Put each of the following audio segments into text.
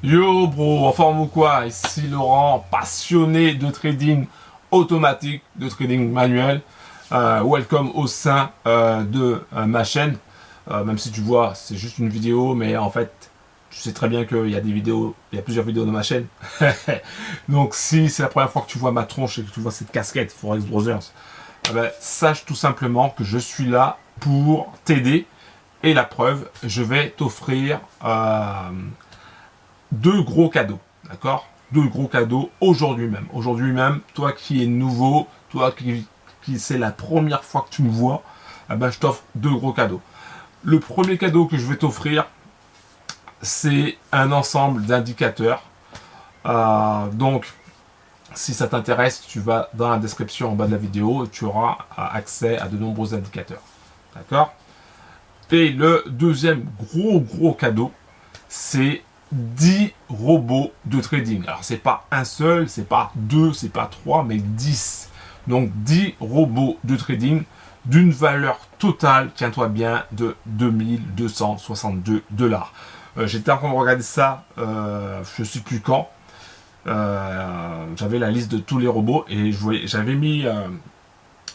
Yo bro, en forme ou quoi? Ici Laurent, passionné de trading automatique, de trading manuel. Welcome au sein de ma chaîne. Même si tu vois, c'est juste une vidéo, mais en fait, tu sais très bien qu'il y a des vidéos, il y a plusieurs vidéos dans ma chaîne. Donc si c'est la première fois que tu vois ma tronche et que tu vois cette casquette Forex Brothers, sache tout simplement que je suis là pour t'aider. Et la preuve, je vais t'offrir deux gros cadeaux, d'accord? Deux gros cadeaux aujourd'hui même. Aujourd'hui même, toi qui es nouveau, toi qui c'est la première fois que tu me vois, je t'offre deux gros cadeaux. Le premier cadeau que je vais t'offrir, c'est un ensemble d'indicateurs. Donc, si ça t'intéresse, tu vas dans la description en bas de la vidéo et tu auras accès à de nombreux indicateurs. D'accord? Et le deuxième gros cadeau, c'est 10 robots de trading. Alors, c'est pas un seul, c'est pas deux, c'est pas trois, mais 10. Donc, 10 robots de trading d'une valeur totale, tiens-toi bien, de 2262 $. J'étais en train de regarder ça, je sais plus quand. J'avais la liste de tous les robots et j'avais mis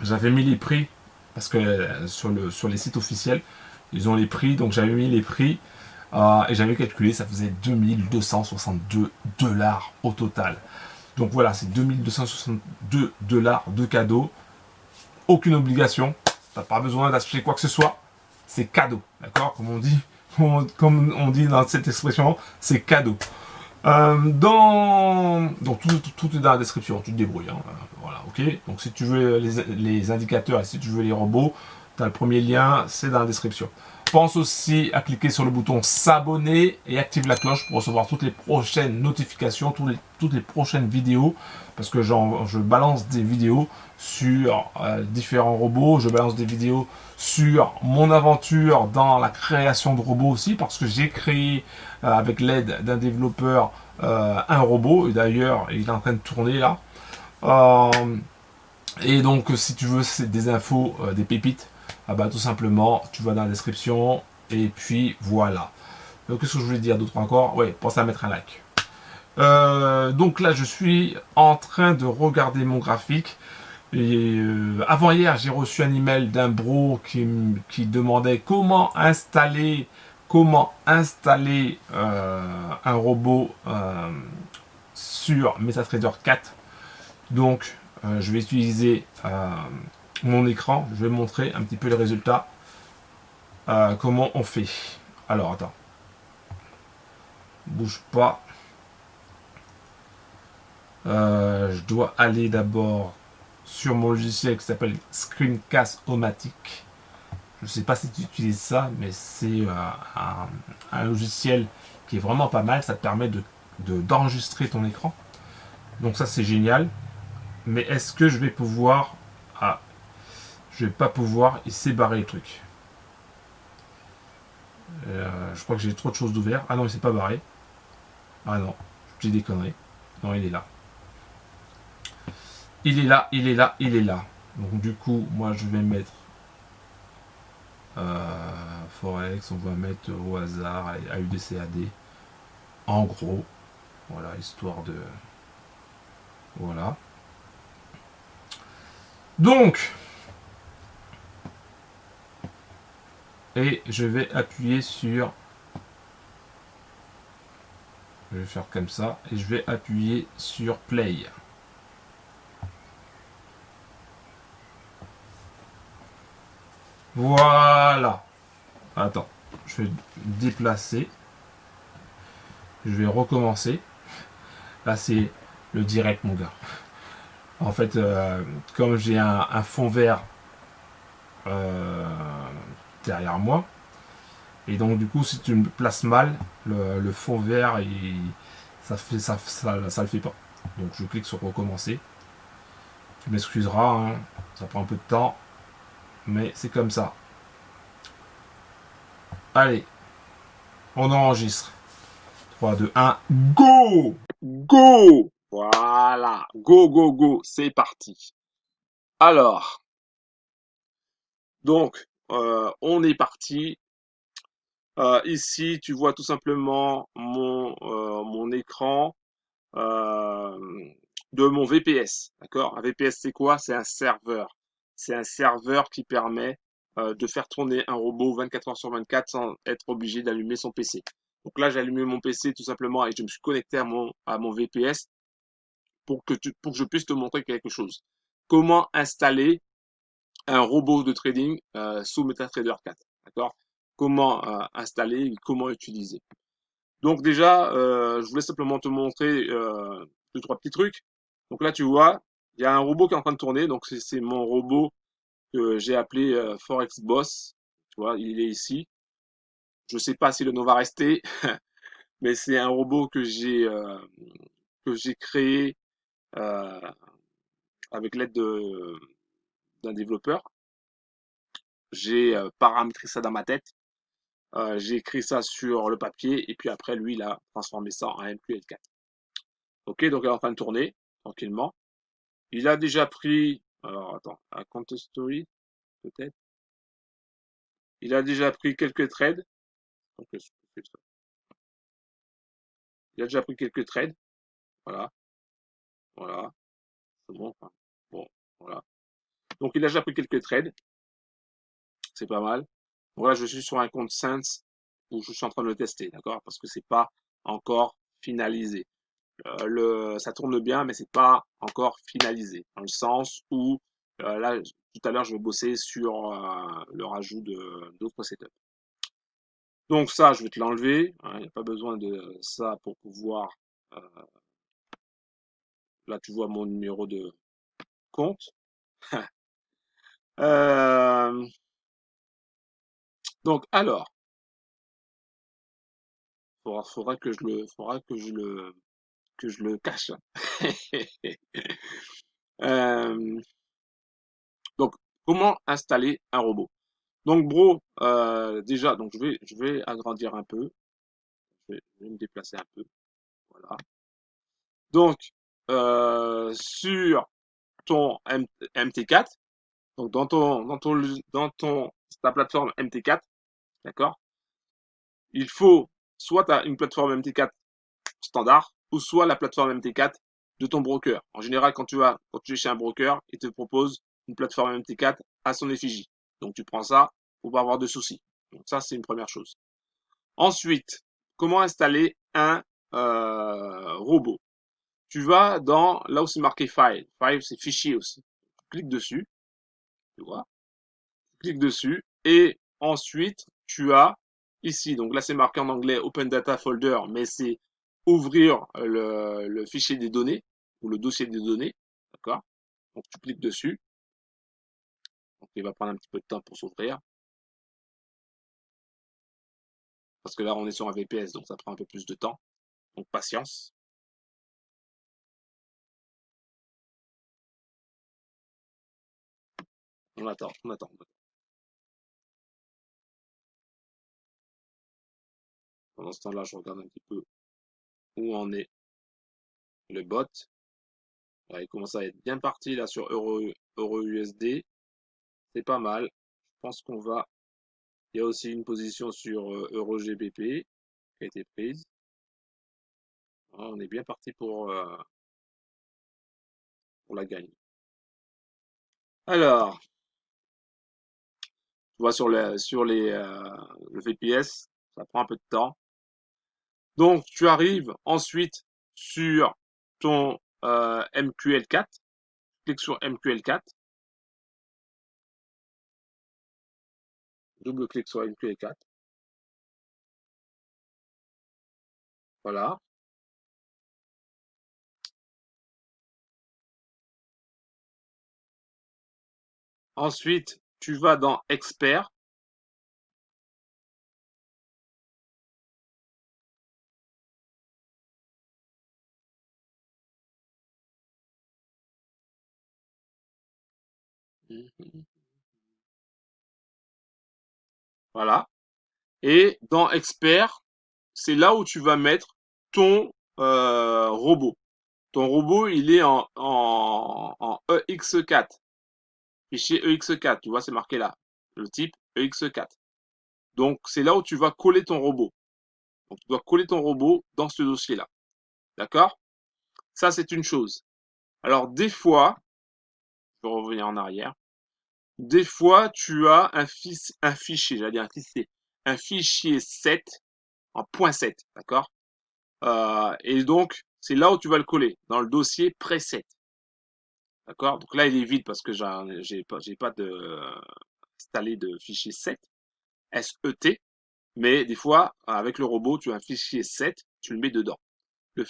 les prix parce que sur les sites officiels, ils ont les prix, donc j'avais mis les prix et j'avais calculé, ça faisait 2262 $ au total. Donc voilà, c'est 2262 $ de cadeaux. Aucune obligation. T'as pas besoin d'acheter quoi que ce soit. C'est cadeau. D'accord? Comme on dit dans cette expression, c'est cadeau. Donc tout est dans la description, tu te débrouilles. Hein. Voilà, ok. Donc si tu veux les indicateurs et si tu veux les robots, tu as le premier lien, c'est dans la description. Pense aussi à cliquer sur le bouton s'abonner et active la cloche pour recevoir toutes les prochaines notifications, toutes les prochaines vidéos, parce que je balance des vidéos sur différents robots, je balance des vidéos sur mon aventure dans la création de robots aussi, parce que j'ai créé avec l'aide d'un développeur un robot, et d'ailleurs il est en train de tourner là. Et donc si tu veux des infos, des pépites, tout simplement tu vas dans la description et puis voilà. Donc qu'est-ce que je voulais dire d'autre encore? Ouais, pense à mettre un like. Donc là je suis en train de regarder mon graphique. Et avant-hier, j'ai reçu un email d'un bro qui demandait comment installer un robot sur MetaTrader 4. Donc, je vais utiliser mon écran. Je vais montrer un petit peu les résultats. Comment on fait. Alors, attends. Bouge pas. Je dois aller d'abord sur mon logiciel qui s'appelle Screencast-O-Matic. Je ne sais pas si tu utilises ça, mais c'est un logiciel qui est vraiment pas mal. Ça te permet d'enregistrer ton écran. Donc ça, c'est génial. Mais est-ce que je vais pouvoir... Ah, je vais pas pouvoir. Il s'est barré le truc. Je crois que j'ai trop de choses d'ouvert. Ah non, il s'est pas barré. Ah non, j'ai des conneries. Non, il est là. Il est là, il est là, il est là. Donc du coup, moi, je vais mettre Forex, on va mettre au hasard AUDCAD en gros, voilà, histoire de voilà. Donc et je vais appuyer sur, je vais faire comme ça et je vais appuyer sur play. Voilà. Attends, je vais déplacer. Je vais recommencer. Là, c'est le direct, mon gars. En fait, comme j'ai un fond vert derrière moi, et donc du coup, si tu me places mal, le fond vert, ça le fait pas. Donc je clique sur recommencer. Tu m'excuseras, hein, ça prend un peu de temps, mais c'est comme ça. Allez, on enregistre. 3, 2, 1, go! Go! Voilà, go, c'est parti. Alors, donc, on est parti. Ici, tu vois tout simplement mon mon écran de mon VPS. D'accord? Un VPS, c'est quoi? C'est un serveur. C'est un serveur qui permet de faire tourner un robot 24 heures sur 24 sans être obligé d'allumer son PC. Donc là, j'ai allumé mon PC tout simplement et je me suis connecté à mon VPS pour que je puisse te montrer quelque chose. Comment installer un robot de trading sous MetaTrader 4. D'accord? Comment installer et comment utiliser. Donc déjà, je voulais simplement te montrer deux, trois petits trucs. Donc là, tu vois, il y a un robot qui est en train de tourner. Donc c'est mon robot que j'ai appelé Forex Boss. Tu vois, il est ici. Je sais pas si le nom va rester, mais c'est un robot que j'ai créé euh, avec l'aide d'un développeur. J'ai paramétré ça dans ma tête. J'ai écrit ça sur le papier et puis après, lui, il a transformé ça en MQL4. Ok, donc elle est en train de tourner tranquillement. Il a déjà pris, alors attends, un compte story peut-être. Il a déjà pris quelques trades. Donc, il a déjà pris quelques trades. Voilà, voilà, c'est bon. Enfin, bon, voilà. Donc il a déjà pris quelques trades. C'est pas mal. Voilà, je suis sur un compte Sense où je suis en train de le tester, d'accord? Parce que c'est pas encore finalisé. Ça tourne bien, mais c'est pas encore finalisé. Dans le sens où là, tout à l'heure, je vais bosser sur le rajout de d'autres setups. Donc ça, je vais te l'enlever. Hein, il n'y a pas besoin de ça pour pouvoir. euh, Là, tu vois mon numéro de compte. Euh, donc alors, faudra que je le cache. Euh, donc, comment installer un robot? Donc, bro, déjà, donc je vais agrandir un peu. Je vais me déplacer un peu. Voilà. Donc, sur ton MT4, donc ta plateforme MT4, d'accord? Il faut soit tu as une plateforme MT4 standard, ou soit la plateforme MT4 de ton broker. En général, quand tu es chez un broker, il te propose une plateforme MT4 à son effigie. Donc tu prends ça pour pas avoir de soucis. Donc ça, c'est une première chose. Ensuite, comment installer un robot? Tu vas dans là où c'est marqué File. File, c'est fichier aussi. Tu cliques dessus, tu vois. Tu cliques dessus et ensuite tu as ici. Donc là, c'est marqué en anglais Open Data Folder, mais c'est ouvrir le fichier des données ou le dossier des données. D'accord? Donc tu cliques dessus. Donc il va prendre un petit peu de temps pour s'ouvrir parce que là, on est sur un VPS, donc ça prend un peu plus de temps. Donc patience. On attend, on attend. Pendant ce temps-là, je regarde un petit peu où en est le bot. Ouais, il commence à être bien parti là sur Euro USD. C'est pas mal. Je pense qu'on va. Il y a aussi une position sur Euro GBP qui a été prise. Ah, on est bien parti pour la gagne. Alors, tu vois le VPS, ça prend un peu de temps. Donc, tu arrives ensuite sur ton MQL4. Clique sur MQL4. Double-clic sur MQL4. Voilà. Ensuite, tu vas dans Expert. Voilà. Et dans Expert, c'est là où tu vas mettre ton robot. Ton robot, il est en EX4. Fichier EX4, tu vois, c'est marqué là. Le type EX4. Donc, c'est là où tu vas coller ton robot. Donc, tu dois coller ton robot dans ce dossier-là. D'accord? Ça, c'est une chose. Alors, des fois, je vais revenir en arrière. Des fois, tu as un fichier, j'allais dire un fichier 7 en point 7, d'accord? Et donc, c'est là où tu vas le coller, dans le dossier preset, d'accord? Donc là, il est vide parce que j'ai pas installé de fichier 7, SET, mais des fois, avec le robot, tu as un fichier 7, tu le mets dedans. Le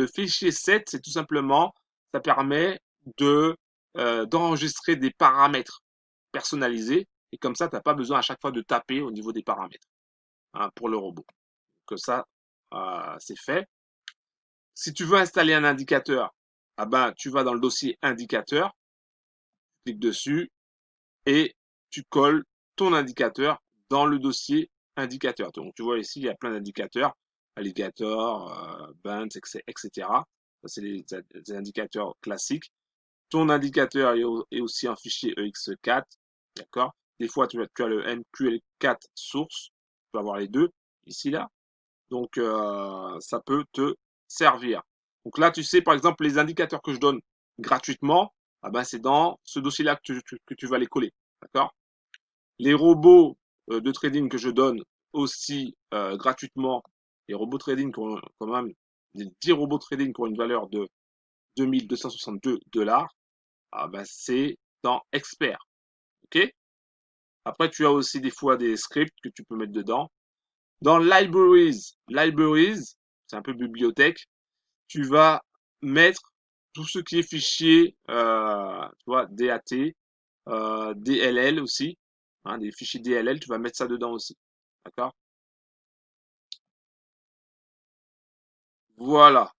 fichier 7, c'est tout simplement, ça permet d'enregistrer des paramètres personnalisés, et comme ça, tu n'as pas besoin à chaque fois de taper au niveau des paramètres, hein, pour le robot. Que ça, c'est fait. Si tu veux installer un indicateur, ah ben, tu vas dans le dossier indicateur, tu cliques dessus et tu colles ton indicateur dans le dossier indicateur. Donc, tu vois ici, il y a plein d'indicateurs, alligator, Bundt, etc. C'est des indicateurs classiques. Ton indicateur est aussi un fichier EX4, d'accord? Des fois, tu as le MQL4 source, tu vas avoir les deux, ici, là. Donc, ça peut te servir. Donc là, tu sais, par exemple, les indicateurs que je donne gratuitement, ah ben, c'est dans ce dossier-là que tu vas les coller. D'accord? Les robots de trading que je donne aussi gratuitement, les robots trading qui ont quand même des 10 robots trading qui ont une valeur de 2262 $, ah ben, c'est dans Expert. OK? Après, tu as aussi des fois des scripts que tu peux mettre dedans. Dans Libraries, c'est un peu bibliothèque, tu vas mettre tout ce qui est fichier, tu vois, DAT, DLL aussi, hein, des fichiers DLL, tu vas mettre ça dedans aussi. D'accord? Voilà.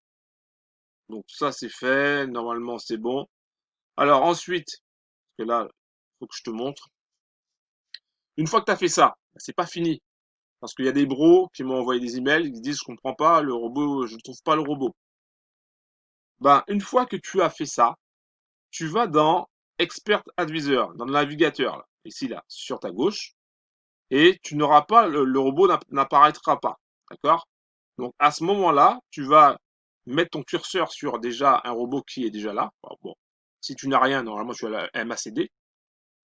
Donc ça, c'est fait. Normalement, c'est bon. Alors ensuite, parce que là, il faut que je te montre. Une fois que tu as fait ça, c'est pas fini. Parce qu'il y a des bros qui m'ont envoyé des emails, ils disent, je comprends pas, le robot, je ne trouve pas le robot. Ben, une fois que tu as fait ça, tu vas dans Expert Advisor, dans le navigateur, là, ici, là, sur ta gauche, et tu n'auras pas, le robot n'apparaîtra pas. D'accord? Donc, à ce moment-là, tu vas mettre ton curseur sur déjà un robot qui est déjà là. Alors, bon, si tu n'as rien, normalement, tu as la MACD,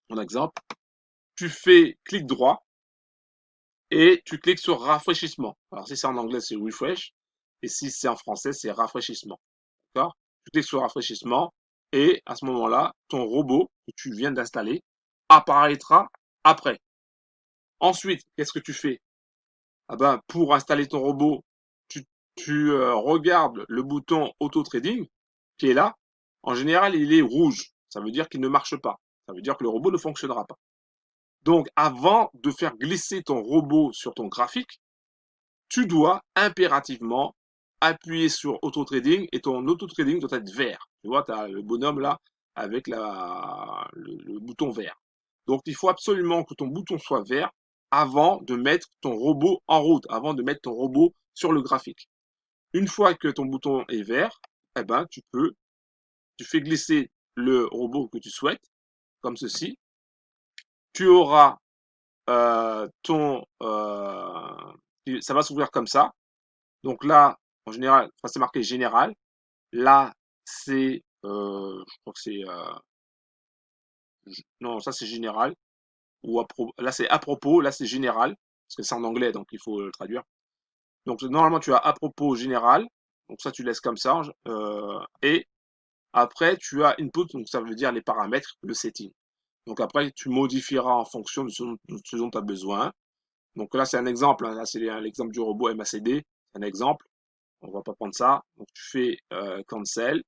mon exemple. Tu fais clic droit et tu cliques sur rafraîchissement. Alors, si c'est en anglais, c'est refresh. Et si c'est en français, c'est rafraîchissement. D'accord? Tu cliques sur rafraîchissement et à ce moment-là, ton robot que tu viens d'installer apparaîtra après. Ensuite, qu'est-ce que tu fais? Ah ben, pour installer ton robot, tu regardes le bouton Auto Trading qui est là. En général, il est rouge. Ça veut dire qu'il ne marche pas. Ça veut dire que le robot ne fonctionnera pas. Donc, avant de faire glisser ton robot sur ton graphique, tu dois impérativement appuyer sur Auto Trading et ton Auto Trading doit être vert. Tu vois, tu as le bonhomme là avec le bouton vert. Donc, il faut absolument que ton bouton soit vert avant de mettre ton robot en route, avant de mettre ton robot sur le graphique. Une fois que ton bouton est vert, eh ben, tu fais glisser le robot que tu souhaites, comme ceci. Tu auras ça va s'ouvrir comme ça. Donc là, en général, enfin, c'est marqué général. Là, je crois que c'est, non, ça c'est général. Là, c'est à propos. Là, c'est général parce que c'est en anglais, donc il faut le traduire. Donc normalement, tu as à propos général. Donc ça, tu laisses comme ça. Et après, tu as input. Donc ça veut dire les paramètres, le setting. Donc après, tu modifieras en fonction de ce dont tu as besoin. Donc là, c'est un exemple, hein. Là, c'est l'exemple du robot MACD. C'est un exemple. On va pas prendre ça. Donc tu fais cancel.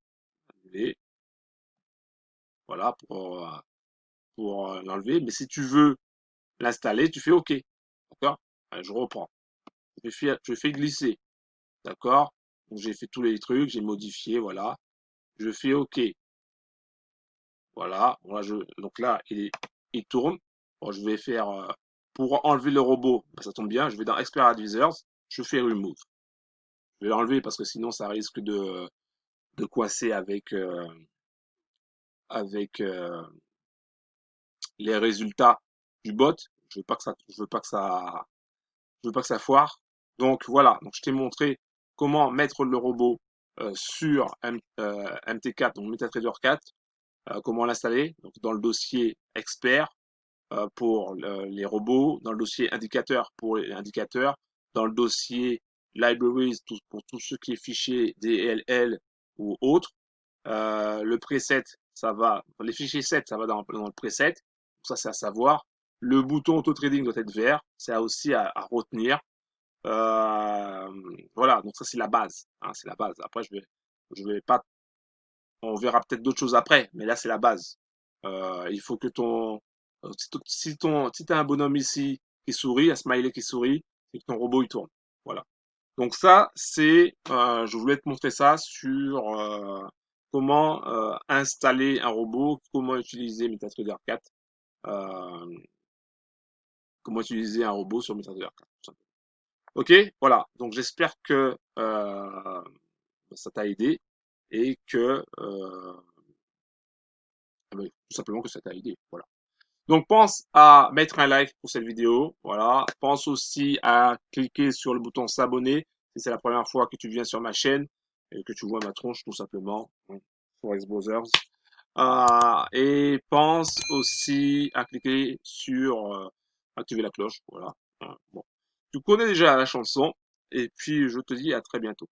Et voilà pour l'enlever. Mais si tu veux l'installer, tu fais OK. D'accord? Allez, je reprends. Je fais glisser. D'accord? Donc j'ai fait tous les trucs, j'ai modifié, voilà. Je fais OK. Voilà. Donc là, il tourne. Bon, je vais faire pour enlever le robot, ben, ça tombe bien, je vais dans Expert Advisors, je fais Remove. Je vais l'enlever parce que sinon ça risque de coincer avec les résultats du bot. Je veux pas que ça, je veux pas que ça, je veux pas que ça foire. Donc voilà. Donc je t'ai montré comment mettre le robot sur MT4, donc MetaTrader 4, comment l'installer. Donc dans le dossier expert pour les robots, dans le dossier indicateur pour les indicateurs, dans le dossier libraries pour tout ce qui est fichier DLL ou autre. Le preset, ça va, les fichiers 7, ça va dans le preset. Ça, c'est à savoir. Le bouton auto trading doit être vert. C'est aussi à retenir. Euh, voilà, donc ça c'est la base, hein, c'est la base. Après, je vais pas, on verra peut-être d'autres choses après, mais là c'est la base. Il faut que si t'as un bonhomme ici qui sourit, un smiley qui sourit, c'est que ton robot il tourne. Voilà. Donc ça, je voulais te montrer ça sur comment installer un robot, comment utiliser MetaTrader 4, euh, comment utiliser un robot sur MetaTrader 4. Ok, voilà. Donc j'espère que ça t'a aidé et que tout simplement que ça t'a aidé. Voilà. Donc pense à mettre un like pour cette vidéo. Voilà. Pense aussi à cliquer sur le bouton s'abonner si c'est la première fois que tu viens sur ma chaîne et que tu vois ma tronche tout simplement. Forex Brothers. Et pense aussi à cliquer sur activer la cloche. Voilà. Bon. Tu connais déjà la chanson et puis je te dis à très bientôt.